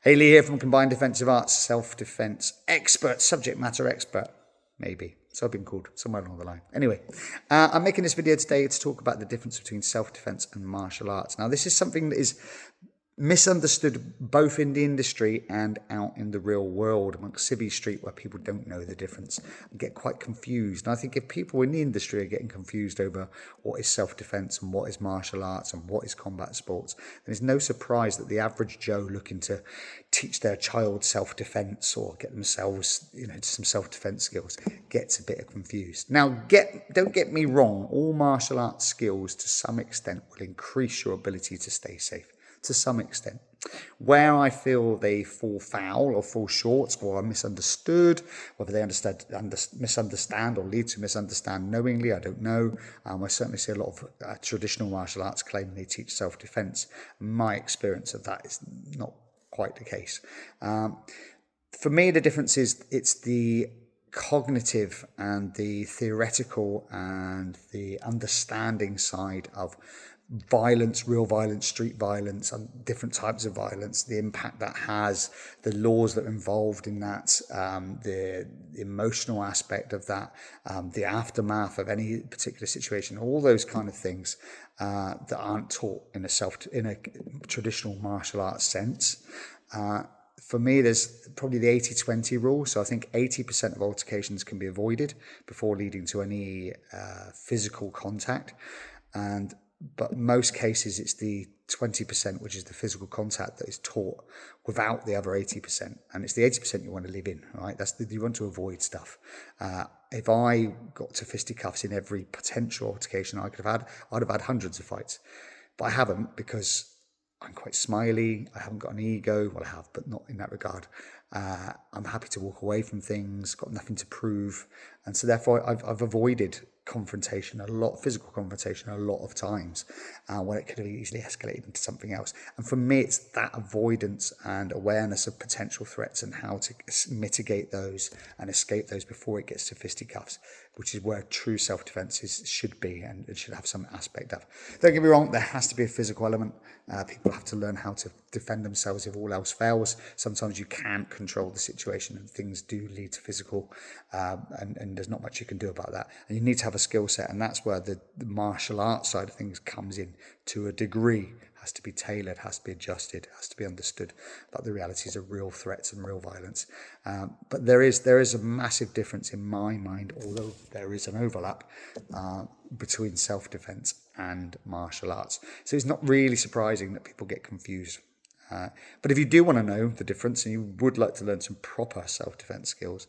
Hey, Lee here from Combined Defensive Arts, self-defense expert, subject matter expert, maybe. So I've been called somewhere along the line. Anyway, I'm making this video today to talk about the difference between self-defense and martial arts. Now, this is something that is misunderstood both in the industry and out in the real world amongst Civvy Street, where people don't know the difference and get quite confused. And I think if people in the industry are getting confused over what is self-defense and what is martial arts and what is combat sports, then it's no surprise that the average Joe looking to teach their child self-defense or get themselves, some self-defense skills gets a bit confused. Now, don't get me wrong, all martial arts skills to some extent will increase your ability to stay safe. To some extent. Where I feel they fall foul or fall short or are misunderstood, whether they misunderstand or lead to misunderstand knowingly, I don't know. I certainly see a lot of traditional martial arts claim they teach self-defense. My experience of that is not quite the case. For me, the difference is it's the cognitive and the theoretical and the understanding side of violence, real violence, street violence, and different types of violence, the impact that has, the laws that are involved in that, the emotional aspect of that, the aftermath of any particular situation, all those kind of things that aren't taught in a traditional martial arts sense. For me, there's probably the 80-20 rule. So I think 80% of altercations can be avoided before leading to any physical contact. But most cases, it's the 20%, which is the physical contact, that is taught without the other 80%. And it's the 80% you want to live in, right? You want to avoid stuff. If I got to fisticuffs in every potential altercation I could have had, I'd have had hundreds of fights. But I haven't, because I'm quite smiley. I haven't got an ego. Well, I have, but not in that regard. I'm happy to walk away from things, got nothing to prove. And so therefore I've avoided confrontation, physical confrontation a lot of times, when it could have easily escalated into something else. And for me, it's that avoidance and awareness of potential threats and how to mitigate those and escape those before it gets to fisticuffs, which is where true self-defense should be, and it should have some aspect of. Don't get me wrong, there has to be a physical element. People have to learn how to defend themselves if all else fails. Sometimes you can't control the situation and things do lead to physical, and there's not much you can do about that. And you need to have a skill set, and that's where the martial arts side of things comes in to a degree. Has to be tailored, has to be adjusted, has to be understood about the realities of real threats and real violence. But there is a massive difference in my mind, although there is an overlap between self-defense and martial arts. So it's not really surprising that people get confused. But if you do want to know the difference and you would like to learn some proper self-defense skills,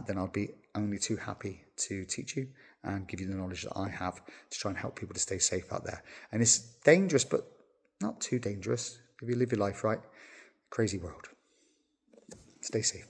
then I'll be only too happy to teach you and give you the knowledge that I have to try and help people to stay safe out there. And it's dangerous, but not too dangerous if you live your life right. Crazy world. Stay safe.